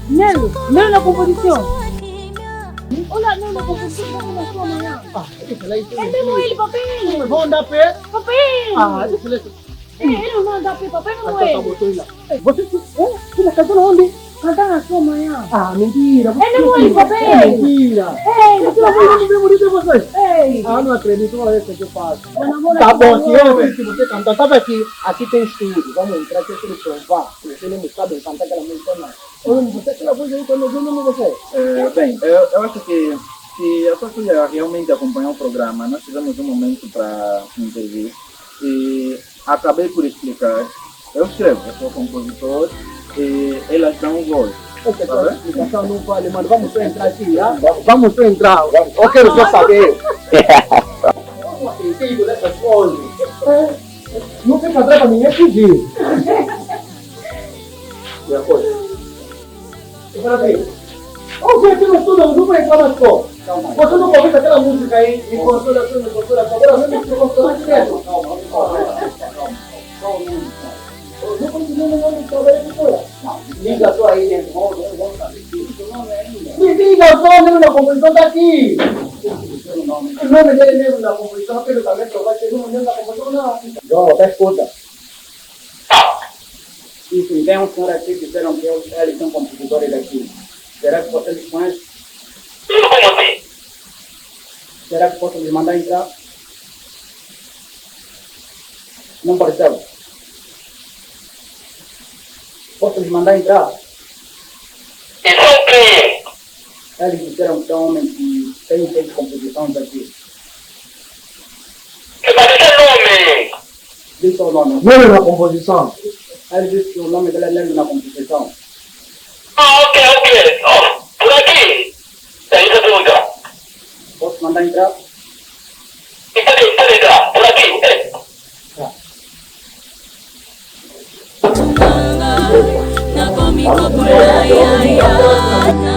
Nelo, Nelo na composition. Olha, Nelo na composition na sua manhã. É mesmo ele, papel. Vão dar pé? Papel. Deixa eu ver. Ele não dá papel, não é ele. Você na casa onde? Cantar na sua manhã. Mentira. É mesmo ele, papel. Mentira. Ei, Pelo amor de Deus, de vocês. ei. Não acredito, olha isso que eu faço. Namora Tá com bom, você. se eu vi que você cantar, sabe aqui tem estúdio, vamos entrar aqui e provar, porque você não sabe cantar aquela música, não. Você aquela voz aí, quando eu não você. Bem, eu acho que se a sua filha realmente acompanhou o programa, nós tivemos um momento para intervir e acabei por explicar. Eu escrevo, eu sou compositor e elas dão voz. Essa explicação não vale, mano. Vamos só entrar aqui, tá? Vamos só entrar. Eu quero só saber. Eu não acredito nessas coisas. Não fica atrás pra ninguém fugir. E a coisa? Espera aí. Ô, gente, não estuda, não vai entrar na escola. Você não ouviu aquela música aí? Em consolação, em consolação. Agora mesmo que consolação de dentro. Calma. Não continua no nome de trabalho de fora. Liga só aí dentro. Vamos saber. Me diga só, mesmo na composição daqui. O nome dele mesmo na composição, pelo também provar que ele não mesmo na composição, não. João, tá escuta. Isso, tem um senhor aqui que disseram que eles são compositores daqui. Será que vocês conhecem? Como assim? Será que posso lhes mandar entrar? Não percebo. Posso lhes mandar entrar? E são quem? Eles disseram que são homens que têm feito composições aqui. Mas esse nome? Diz o nome. Mesmo na composição. Eles dizem que o nome dele é mesmo na composição. Ok. Por aqui. Tem essa pergunta. Posso mandar entrar? E pode entrar. Por aqui. Na comigo por ai ai ai.